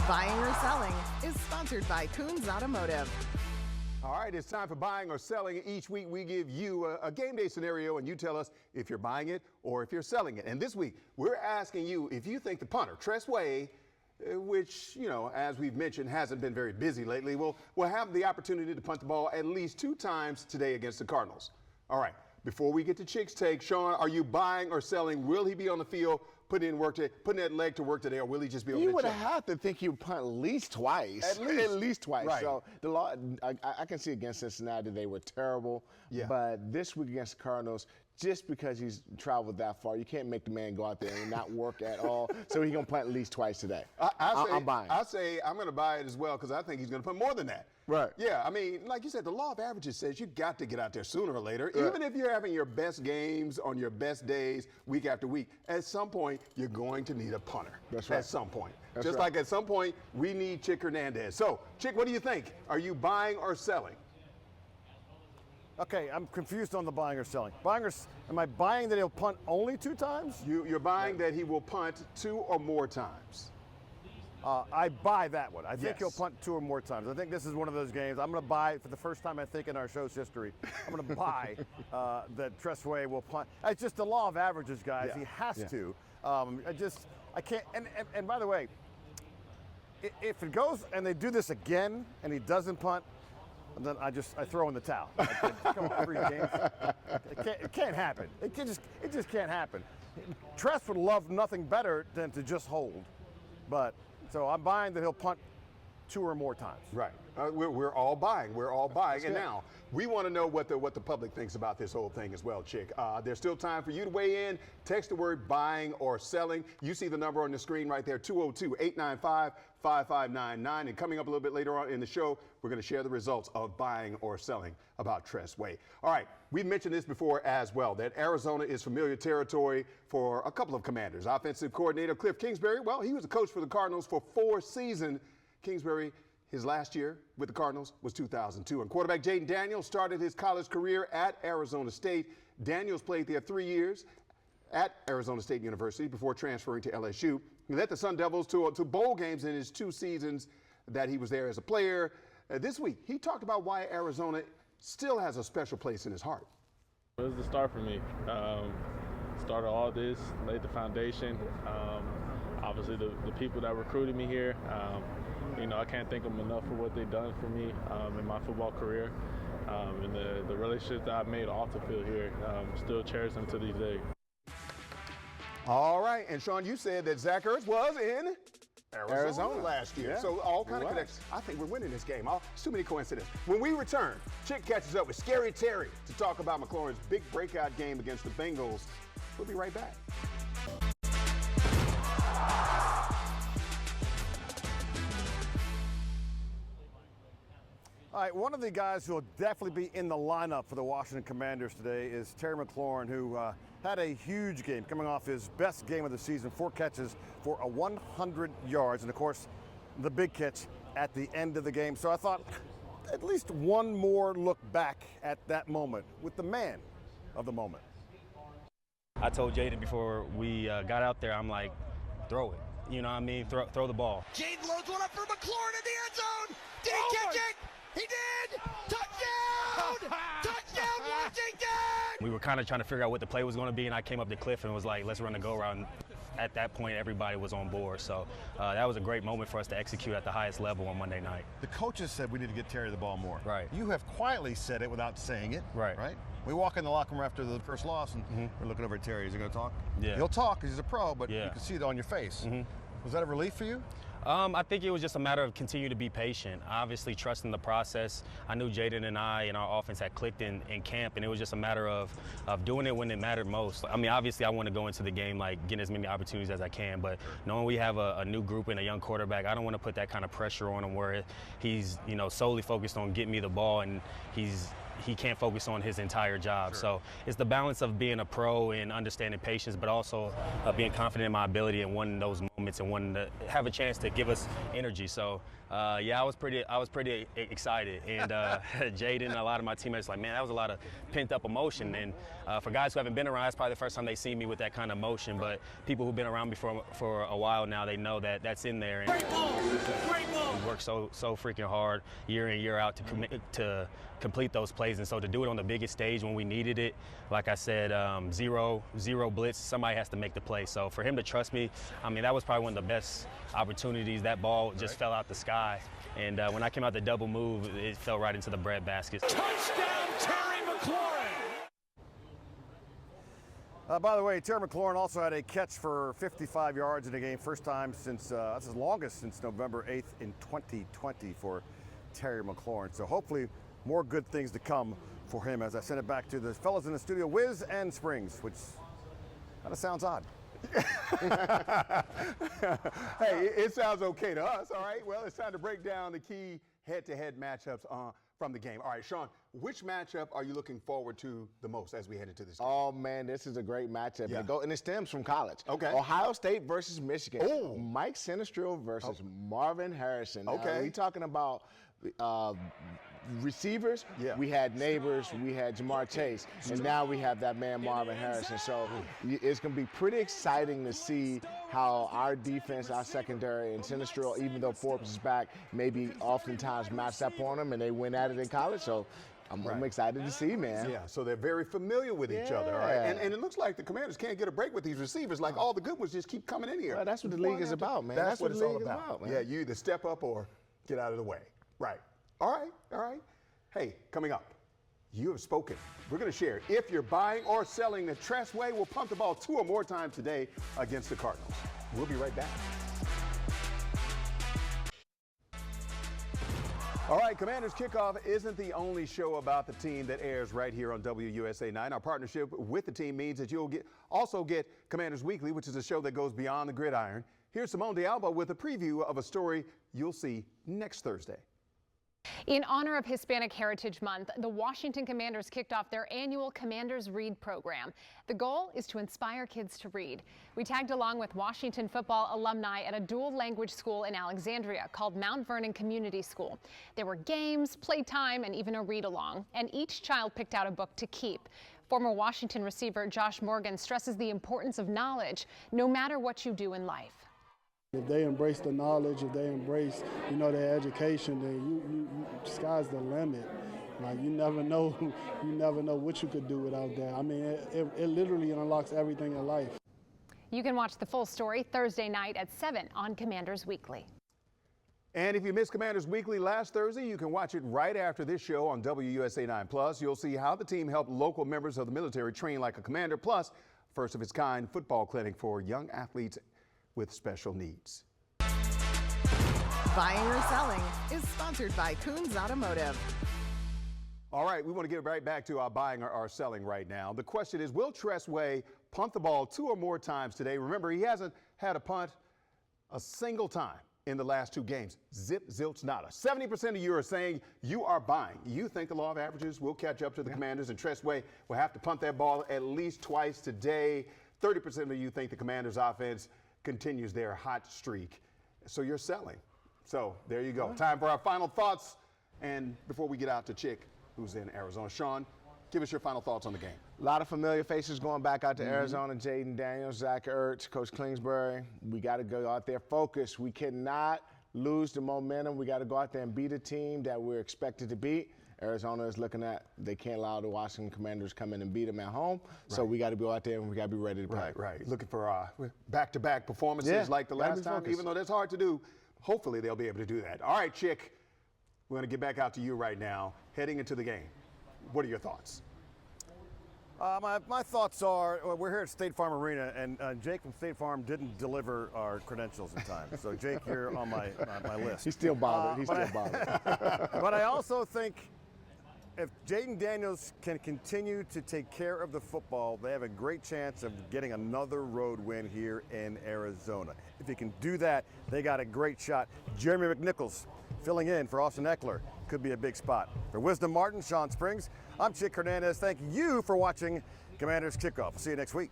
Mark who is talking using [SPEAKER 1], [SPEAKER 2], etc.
[SPEAKER 1] Buying or Selling is sponsored by Coons Automotive.
[SPEAKER 2] All right, it's time for Buying or Selling. Each week we give you a game day scenario and you tell us if you're buying it or if you're selling it. And this week we're asking you if you think the punter, Tress Way, which, you know, as we've mentioned, hasn't been very busy lately, will have the opportunity to punt the ball at least 2 times today against the Cardinals. All right, before we get to Chick's take, Sean, are you buying or selling? Will he be on the field putting that leg to work today, or will he just be on the
[SPEAKER 3] You would have to think he would punt at least twice. At least twice.
[SPEAKER 2] Right.
[SPEAKER 3] So I can see against Cincinnati they were terrible.
[SPEAKER 2] Yeah.
[SPEAKER 3] But this week against the Cardinals, just because he's traveled that far, you can't make the man go out there and not work at all. So he's going to punt at least twice today. I'm buying.
[SPEAKER 2] I say I'm going to buy it as well because I think he's going to punt more than that.
[SPEAKER 3] Right.
[SPEAKER 2] Yeah, I mean, like you said, the law of averages says you got to get out there sooner or later. Right. Even if you're having your best games on your best days week after week, at some point you're going to need a punter.
[SPEAKER 3] That's right.
[SPEAKER 2] At some point.
[SPEAKER 3] That's
[SPEAKER 2] Just
[SPEAKER 3] right.
[SPEAKER 2] like at some point we need Chick Hernandez. So, Chick, what do you think? Are you buying or selling?
[SPEAKER 4] Okay, I'm confused on the buying or selling. Am I buying that he'll punt only 2 times?
[SPEAKER 2] You're buying that he will punt 2 or more times.
[SPEAKER 4] I buy that one. I think
[SPEAKER 2] Yes.
[SPEAKER 4] he'll punt 2 or more times. I think this is one of those games. I'm going to buy, for the first time I think in our show's history, I'm going to buy that Tress Way will punt. It's just the law of averages, guys.
[SPEAKER 2] Yeah.
[SPEAKER 4] He has
[SPEAKER 2] Yeah.
[SPEAKER 4] to. I can't. And by the way, if it goes and they do this again and he doesn't punt, then I throw in the towel. Come on, every game. It can't happen. It just can't happen. Tress would love nothing better than to just hold, but. So I'm buying that he'll punt 2 or more times.
[SPEAKER 2] Right. We're all buying. We're all buying.
[SPEAKER 4] That's
[SPEAKER 2] And
[SPEAKER 4] good.
[SPEAKER 2] now we want to know what the public thinks about this whole thing as well, Chick. There's still time for you to weigh in. Text the word buying or selling. You see the number on the screen right there, 202-895-5599. And coming up a little bit later on in the show, we're going to share the results of buying or selling about Tress Way. All right. We've mentioned this before as well, that Arizona is familiar territory for a couple of commanders. Offensive coordinator Cliff Kingsbury, well, he was a coach for the Cardinals for 4 seasons. Kingsbury, his last year with the Cardinals was 2002. And quarterback Jaden Daniels started his college career at Arizona State. Daniels played there 3 years at Arizona State University before transferring to LSU. He led the Sun Devils to bowl games in his 2 seasons that he was there as a player. This week, he talked about why Arizona still has a special place in his heart.
[SPEAKER 5] It was the start for me. Started all this, laid the foundation. Obviously, the people that recruited me here, you know, I can't thank them enough for what they've done for me in my football career. And the relationships that I've made off the field here, still cherish them to this day.
[SPEAKER 2] All right, and Sean, you said that Zach Ertz was in Arizona last year.
[SPEAKER 3] Yeah.
[SPEAKER 2] So all kind of connections. I think we're winning this game. It's too many coincidences. When we return, Chick catches up with Scary Terry to talk about McLaurin's big breakout game against the Bengals. We'll be right back.
[SPEAKER 4] All right, one of the guys who will definitely be in the lineup for the Washington Commanders today is Terry McLaurin, who had a huge game, coming off his best game of the season, 4 catches for 100 yards, and of course, the big catch at the end of the game. So I thought at least one more look back at that moment with the man of the moment.
[SPEAKER 6] I told Jaden before we got out there, I'm like, throw it. You know what I mean? Throw the ball.
[SPEAKER 7] Jaden loads one up for McLaurin in the end zone. Did he catch it? He did! Touchdown! Touchdown, Washington!
[SPEAKER 6] We were kind of trying to figure out what the play was going to be, and I came up to Cliff and was like, let's run the go route. And at that point, everybody was on board. So that was a great moment for us to execute at the highest level on Monday night.
[SPEAKER 8] The coaches said we need to get Terry the ball more.
[SPEAKER 6] Right.
[SPEAKER 8] You have quietly said it without saying it.
[SPEAKER 6] Right.
[SPEAKER 8] Right? We walk in the locker room after the first loss, and we're looking over at Terry. Is he going to talk?
[SPEAKER 6] Yeah.
[SPEAKER 8] He'll talk because he's a pro, but
[SPEAKER 6] Yeah.
[SPEAKER 8] you can see it on your face. Was that a relief for you?
[SPEAKER 6] I think it was just a matter of continue to be patient, obviously trusting the process. I knew Jaden and I and our offense had clicked in camp, and it was just a matter of doing it when it mattered most. I mean, obviously I want to go into the game like getting as many opportunities as I can, but knowing we have a new group and a young quarterback, I don't want to put that kind of pressure on him where he's, you know, solely focused on getting me the ball and he's he can't focus on his entire job. So it's the balance of being a pro and understanding patience, but also being confident in my ability and wanting those moments and wanting to have a chance to give us energy. So yeah, I was pretty excited, and Jaden and a lot of my teammates like, man, that was a lot of pent-up emotion. And for guys who haven't been around, it's probably the first time they see me with that kind of emotion. But people who've been around me for a while now, they know that that's in there. And we work so freaking hard year in, year out to complete those plays, and so to do it on the biggest stage when we needed it, like I said, zero blitz, somebody has to make the play. So for him to trust me, I mean, that was probably one of the best opportunities. That ball just fell out the sky, and when I came out the double move, it fell right into the bread basket.
[SPEAKER 7] Touchdown, Terry McLaurin!
[SPEAKER 4] By the way, Terry McLaurin also had a catch for 55 yards in a game, first time since, that's his longest since November 8th in 2020 for Terry McLaurin. So hopefully more good things to come for him as I send it back to the fellas in the studio, Wiz and Springs, which kind of sounds odd.
[SPEAKER 2] Hey, it sounds okay to us, all right? Well, it's time to break down the key head-to-head matchups from the game. All right, Sean, which matchup are you looking forward to the most as we head into this game?
[SPEAKER 3] Oh, man, this is a great matchup.
[SPEAKER 2] Yeah.
[SPEAKER 3] And it stems from college.
[SPEAKER 2] Okay.
[SPEAKER 3] Ohio State versus Michigan.
[SPEAKER 2] Oh.
[SPEAKER 3] Mike Sinistro versus Marvin Harrison.
[SPEAKER 2] Okay.
[SPEAKER 3] Now, we talking about receivers.
[SPEAKER 2] Yeah.
[SPEAKER 3] We had Neighbors, we had Jamar Chase, and now we have that man Marvin Harrison. So it's going to be pretty exciting to see how our defense, our secondary, and Sinistro, even though Forbes is back, maybe oftentimes match up on them, and they win at it in college. So I'm excited to see, man.
[SPEAKER 2] Yeah, so they're very familiar with each other, all right? And it looks like the Commanders can't get a break with these receivers. Like, all the good ones just keep coming in here.
[SPEAKER 3] Well, that's what the league is about, man.
[SPEAKER 2] That's what
[SPEAKER 3] the
[SPEAKER 2] it's all
[SPEAKER 3] league is
[SPEAKER 2] about.
[SPEAKER 3] man.
[SPEAKER 2] Yeah, you either step up or get out of the way. Right. All right. Hey, coming up, you have spoken. We're going to share if you're buying or selling the Tress Way. We'll pump the ball 2 or more times today against the Cardinals. We'll be right back. All right, Commanders Kickoff isn't the only show about the team that airs right here on WUSA 9. Our partnership with the team means that you'll also get Commanders Weekly, which is a show that goes beyond the gridiron. Here's Simone D'Alba with a preview of a story you'll see next Thursday.
[SPEAKER 9] In honor of Hispanic Heritage Month, the Washington Commanders kicked off their annual Commanders Read program. The goal is to inspire kids to read. We tagged along with Washington football alumni at a dual language school in Alexandria called Mount Vernon Community School. There were games, playtime, and even a read-along, and each child picked out a book to keep. Former Washington receiver Josh Morgan stresses the importance of knowledge, no matter what you do in life.
[SPEAKER 10] If they embrace the knowledge, if they embrace, their education, then you sky's the limit. Like, you never know what you could do without that. I mean, it literally unlocks everything in life.
[SPEAKER 9] You can watch the full story Thursday night at 7 on Commanders Weekly.
[SPEAKER 2] And if you missed Commanders Weekly last Thursday, you can watch it right after this show on WUSA 9+. You'll see how the team helped local members of the military train like a commander, plus first of its kind football clinic for young athletes with special needs.
[SPEAKER 1] Buying or selling is sponsored by Coons Automotive.
[SPEAKER 2] All right, we want to get right back to our buying or selling right now. The question is, will Tress Way punt the ball 2 or more times today? Remember, he hasn't had a punt a single time in the last 2 games. Zip, zilch, nada. 70% of you are saying you are buying. You think the law of averages will catch up to the Commanders, and Tress Way will have to punt that ball at least twice today. 30% of you think the Commanders' offense continues their hot streak. So you're selling. So there you go. Time for our final thoughts. And before we get out to Chick, who's in Arizona, Sean, give us your final thoughts on the game.
[SPEAKER 3] A lot of familiar faces going back out to Arizona. Jaden Daniels, Zach Ertz, Coach Kingsbury. We got to go out there focused. We cannot lose the momentum. We got to go out there and beat a team that we're expected to beat. Arizona is looking at, they can't allow the Washington Commanders come in and beat them at home. So we got to go out there and we got to be ready to play.
[SPEAKER 2] Right. Looking for back-to-back performances like the last time, even though that's hard to do. Hopefully they'll be able to do that. All right, Chick, we're going to get back out to you right now, heading into the game. What are your thoughts?
[SPEAKER 4] My thoughts are, we're here at State Farm Arena, and Jake from State Farm didn't deliver our credentials in time. So, Jake, you're on my list.
[SPEAKER 3] He's still bothered.
[SPEAKER 4] But I also think if Jaden Daniels can continue to take care of the football, they have a great chance of getting another road win here in Arizona. If he can do that, they got a great shot. Jeremy McNichols filling in for Austin Eckler. could be a big spot. For Wisdom Martin, Sean Springs, I'm Chick Hernandez. Thank you for watching Commanders Kickoff. See you next week.